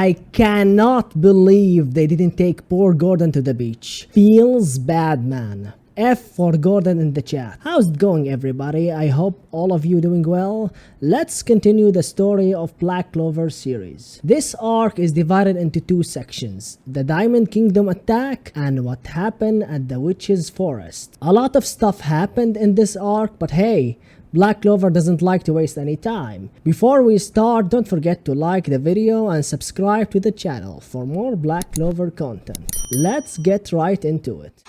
I cannot believe they didn't take poor Gordon to the beach. Feels bad, man. F for Gordon in the chat. How's it going, everybody? I hope all of you doing well. Let's continue the story of Black Clover series. This arc is divided into two sections: the Diamond Kingdom attack and what happened at the Witch's Forest. A lot of stuff happened in this arc, but hey, Black Clover doesn't like to waste any time. Before we start, don't forget to like the video and subscribe to the channel for more Black Clover content. Let's get right into it.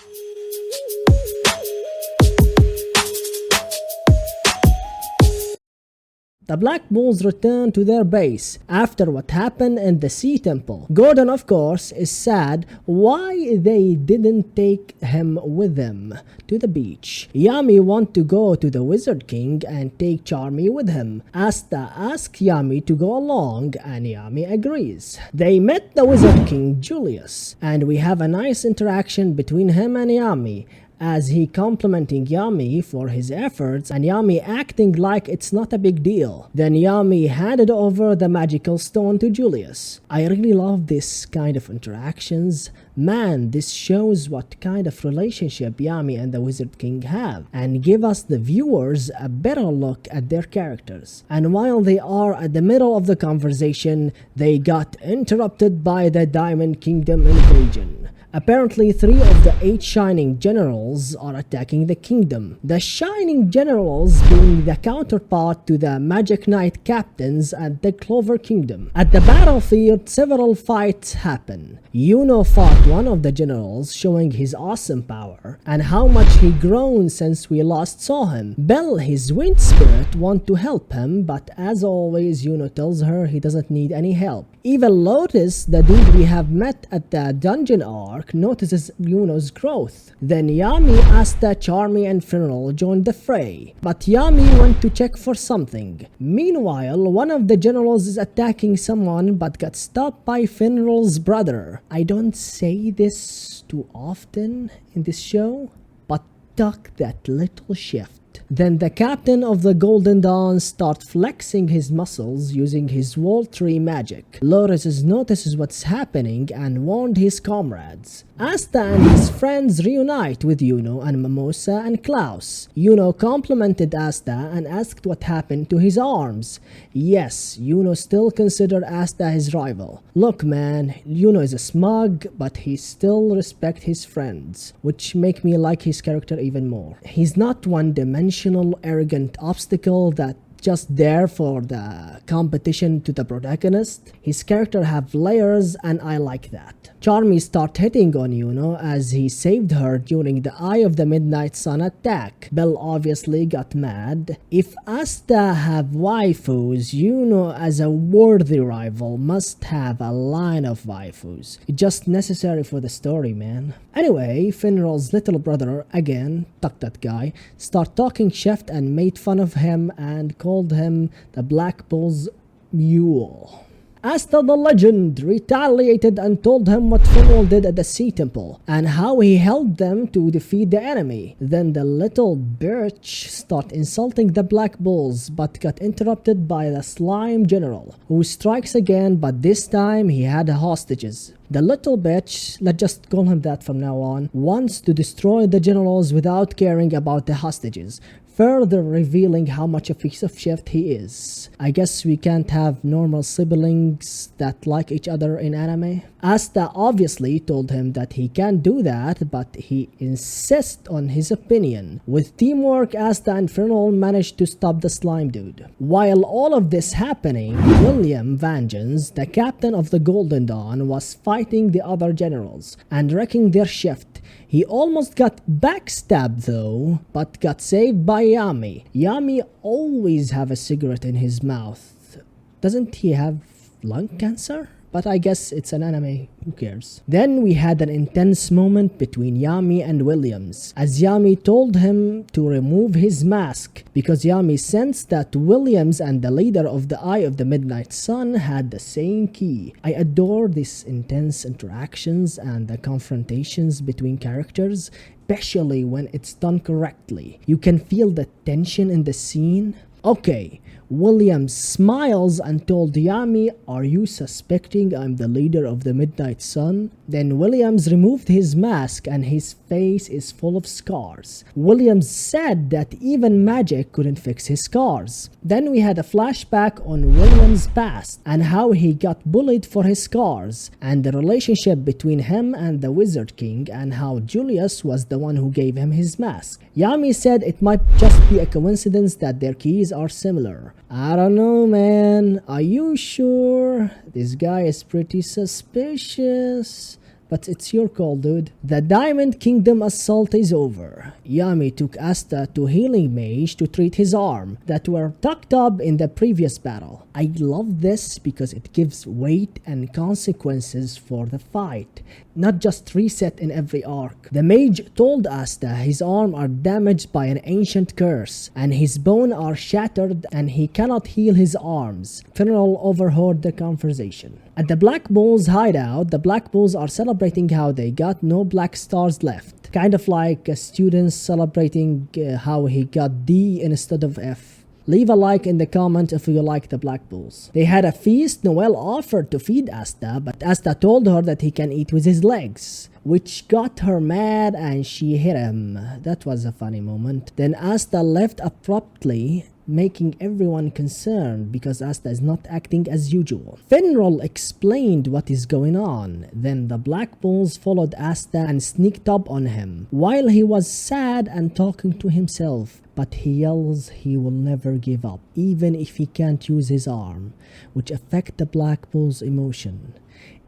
The Black Bulls return to their base after what happened in the Sea Temple. Gordon, of course, is sad why they didn't take him with them to the beach. Yami wants to go to the Wizard King and take Charmy with him. Asta asks Yami to go along and Yami agrees. They met the Wizard King Julius and we have a nice interaction between him and Yami, as he complimenting Yami for his efforts and Yami acting like it's not a big deal. Then Yami handed over the magical stone to Julius. I really love this kind of interactions. Man, this shows what kind of relationship Yami and the Wizard King have and give us the viewers a better look at their characters. And while they are at the middle of the conversation, they got interrupted by the Diamond Kingdom invasion. Apparently, 3 of the 8 Shining Generals are attacking the kingdom. The Shining Generals being the counterpart to the Magic Knight captains at the Clover Kingdom. At the battlefield, several fights happen. Yuno fought one of the generals, showing his awesome power and how much he grown since we last saw him. Bell, his wind spirit, want to help him, but as always, Yuno tells her he doesn't need any help. Even Lotus, the dude we have met at the dungeon arc, notices Yuno's growth. Then Yami, Asta, Charmy and Funeral joined the fray, but Yami went to check for something. Meanwhile, one of the generals is attacking someone but got stopped by Funeral's brother. I don't say this too often in this show, but tuck that little shift. Then the captain of the Golden Dawn starts flexing his muscles using his wall tree magic. Lotus notices what's happening and warned his comrades. Asta and his friends reunite with Yuno and Mimosa and Klaus. Yuno complimented Asta and asked what happened to his arms. Yes, Yuno still considered Asta his rival. Look man, Yuno is a smug, but he still respects his friends, which make me like his character even more. He's not one-dimensional, arrogant obstacle that just there for the competition to the protagonist. His character have layers and I like that. Charmy start hitting on Yuno as he saved her during the Eye of the Midnight Sun attack. Belle obviously got mad. If Asta have waifus, Yuno as a worthy rival must have a line of waifus. It's just necessary for the story, man. Anyway, Funeral's little brother, again, tuck that guy, start talking shit and made fun of him and called him the Black Bull's mule. Asta the Legend retaliated and told him what Funeral did at the Sea Temple and how he helped them to defeat the enemy. Then the little bitch started insulting the Black Bulls but got interrupted by the Slime General, who strikes again, but this time he had hostages. The little bitch, let's just call him that from now on, wants to destroy the generals without caring about the hostages, further revealing how much a piece of shit he is. I guess we can't have normal siblings that like each other in anime. Asta obviously told him that he can't do that, but he insists on his opinion. With teamwork, Asta and Funeral managed to stop the slime dude. While all of this happening, William Vengeance, the captain of the Golden Dawn, was fighting the other generals and wrecking their shift. He almost got backstabbed though, but got saved by Yami. Yami always have a cigarette in his mouth. Doesn't he have lung cancer? But I guess it's an anime, who cares? Then we had an intense moment between Yami and Williams, as Yami told him to remove his mask, because Yami sensed that Williams and the leader of the Eye of the Midnight Sun had the same key. I adore these intense interactions and the confrontations between characters, especially when it's done correctly. You can feel the tension in the scene. Okay, William smiles and told Yami, "Are you suspecting I'm the leader of the Midnight Sun?" Then Williams removed his mask and his face is full of scars. Williams said that even magic couldn't fix his scars. Then we had a flashback on Williams' past and how he got bullied for his scars, and the relationship between him and the Wizard King, and how Julius was the one who gave him his mask. Yami said it might just be a coincidence that their keys are similar. I don't know, man. Are you sure? This guy is pretty suspicious. But it's your call, dude. The Diamond Kingdom assault is over. Yami took Asta to Healing Mage to treat his arm that were tucked up in the previous battle. I love this because it gives weight and consequences for the fight, not just reset in every arc. The mage told Asta his arm are damaged by an ancient curse and his bones are shattered and he cannot heal his arms. Funeral overheard the conversation. At the Black Bulls hideout, the Black Bulls are celebrating how they got no black stars left. Kind of like students celebrating how he got D instead of F. Leave a like in the comment if you like the Black Bulls. They had a feast. Noel offered to feed Asta, but Asta told her that he can eat with his legs, which got her mad and she hit him. That was a funny moment. Then Asta left abruptly, making everyone concerned because Asta is not acting as usual. Finral explained what is going on. Then the Black Bulls followed Asta and sneaked up on him while he was sad and talking to himself. But he yells he will never give up, even if he can't use his arm, which affect the Black Bull's emotion.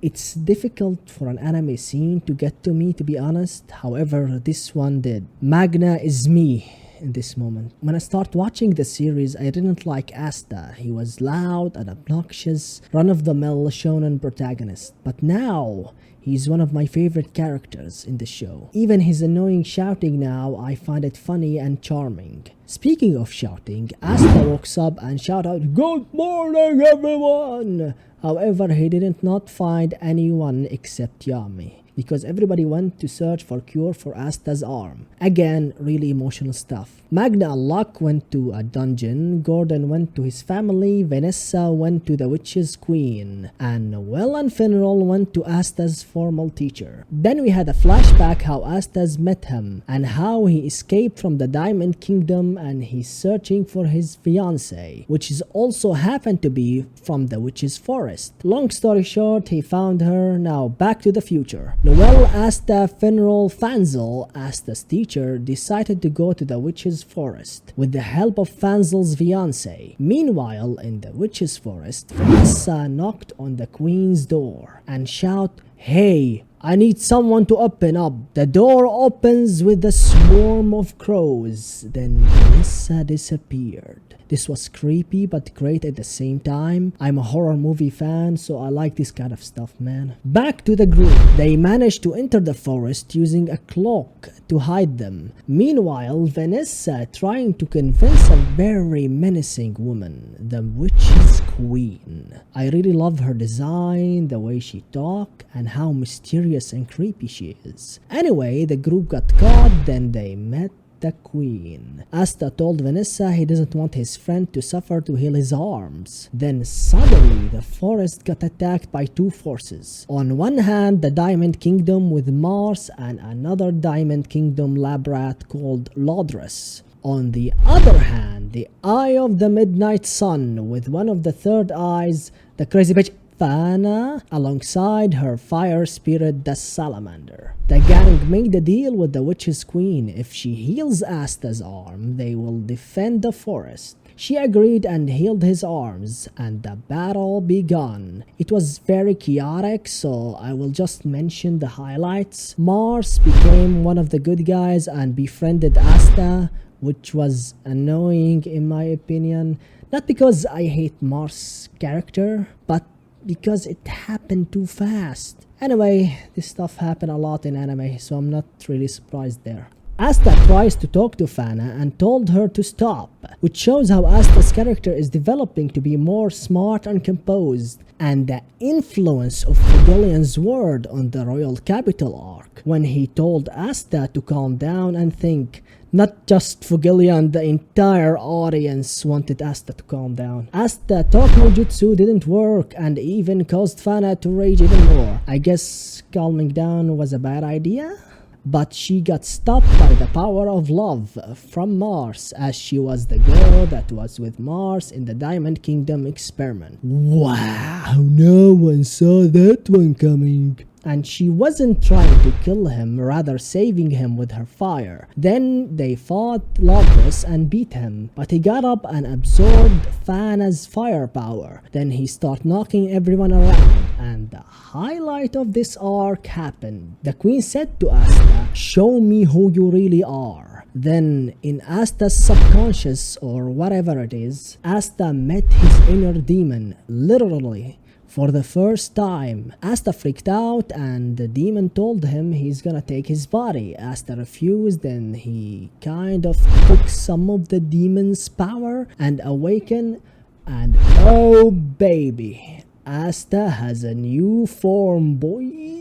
It's difficult for an anime scene to get to me, to be honest. However, this one did. Magna is me in this moment. When I start watching the series, I didn't like Asta. He was loud and obnoxious, run-of-the-mill shonen protagonist. But now, he's one of my favorite characters in the show. Even his annoying shouting now, I find it funny and charming. Speaking of shouting, Asta walks up and shouts out, "Good morning, everyone!" However, he did not find anyone except Yami, because everybody went to search for cure for Asta's arm. Again, really emotional stuff. Magna and Luck went to a dungeon, Gordon went to his family, Vanessa went to the Witch's Queen, and Noel and Finral went to Asta's formal teacher. Then we had a flashback how Asta's met him, and how he escaped from the Diamond Kingdom and he's searching for his fiancée, which is also happened to be from the Witch's Forest. Long story short, he found her. Now back to the future. Noel, Asta, Finral, Fanzel, Asta's teacher, decided to go to the Witch's Forest with the help of Fanzel's fiancé. Meanwhile, in the Witch's Forest, Vanessa knocked on the Queen's door and shouted, "Hey, I need someone to open up." The door opens with a swarm of crows. Then Vanessa disappeared. This was creepy but great at the same time. I'm a horror movie fan, so I like this kind of stuff, man. Back to the group. They managed to enter the forest using a cloak to hide them. Meanwhile, Vanessa trying to convince a very menacing woman, the Witch's Queen. I really love her design, the way she talks, and how mysterious and creepy she is. Anyway, the group got caught, then they met the Queen. Asta told Vanessa he doesn't want his friend to suffer to heal his arms. Then suddenly the forest got attacked by two forces. On one hand, the Diamond Kingdom with Mars and another Diamond Kingdom lab rat called Lodrus. On the other hand, the Eye of the Midnight Sun with one of the third eyes, the crazy bitch Fana, alongside her fire spirit, the Salamander. The gang made a deal with the Witch's Queen. If she heals Asta's arm, they will defend the forest. She agreed and healed his arms, and the battle began. It was very chaotic, so I will just mention the highlights. Mars became one of the good guys and befriended Asta, which was annoying in my opinion. Not because I hate Mars' character, but because it happened too fast. Anyway, this stuff happened a lot in anime, so I'm not really surprised there. Asta tries to talk to Fana and told her to stop, which shows how Asta's character is developing to be more smart and composed, and the influence of Fidelian's word on the Royal Capital arc, when he told Asta to calm down and think. Not just Fugilian, the entire audience wanted Asta to calm down. Asta talk no jutsu didn't work and even caused Fana to rage even more. I guess calming down was a bad idea? But she got stopped by the power of love from Mars, as she was the girl that was with Mars in the Diamond Kingdom experiment. Wow, no one saw that one coming. And she wasn't trying to kill him, rather saving him with her fire. Then they fought Lovelace and beat him, but he got up and absorbed Fana's firepower. Then he started knocking everyone around, and the highlight of this arc happened. The queen said to Asta, "Show me who you really are." Then, in Asta's subconscious, or whatever it is, Asta met his inner demon, literally. For the first time, Asta freaked out and the demon told him he's gonna take his body. Asta refused and he kind of took some of the demon's power and awakened, and oh baby, Asta has a new form, boy.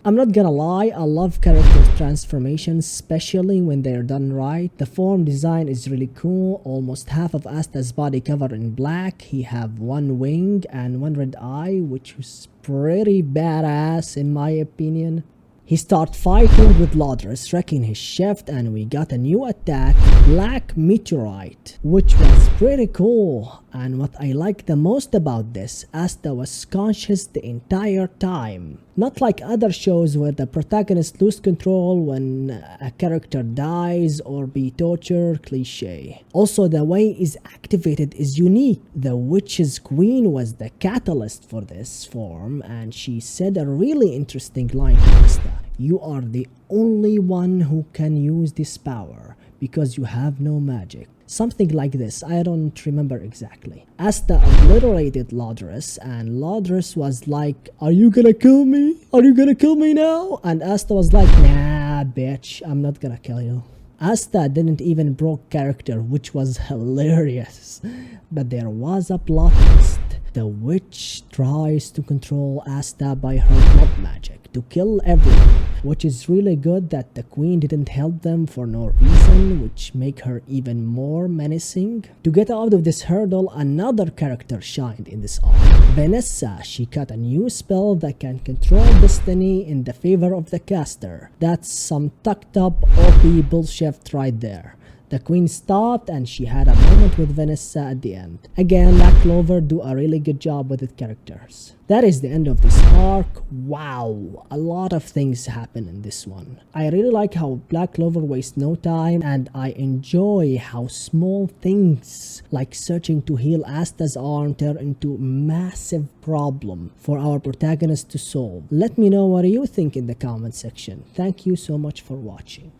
I'm not gonna lie, I love character transformations, especially when they're done right. The form design is really cool. Almost half of Asta's body covered in black. He have one wing and one red eye, which is pretty badass in my opinion. He started fighting with Lodris, wrecking his shift, and we got a new attack, Black Meteorite, which was pretty cool. And what I like the most about this, Asta was conscious the entire time. Not like other shows where the protagonist lose control when a character dies or be tortured, cliche. Also, the way is activated is unique. The witch's queen was the catalyst for this form, and she said a really interesting line to Asta. You are the only one who can use this power because you have no magic. Something like this, I don't remember exactly. Asta obliterated Lodris, and Lodris was like, "Are you gonna kill me? Are you gonna kill me now?" And Asta was like, "Nah, bitch, I'm not gonna kill you." Asta didn't even broke character, which was hilarious. But there was a plot twist. The witch tries to control Asta by her blood magic to kill everyone, which is really good that the queen didn't help them for no reason, which make her even more menacing. To get out of this hurdle, another character shined in this arc. Vanessa, she got a new spell that can control destiny in the favor of the caster. That's some tucked up OP bullshit right there. The queen stopped and she had a moment with Vanessa at the end. Again, Black Clover do a really good job with its characters. That is the end of this arc. Wow, a lot of things happen in this one. I really like how Black Clover wastes no time, and I enjoy how small things like searching to heal Asta's arm turn into massive problem for our protagonist to solve. Let me know what you think in the comment section. Thank you so much for watching.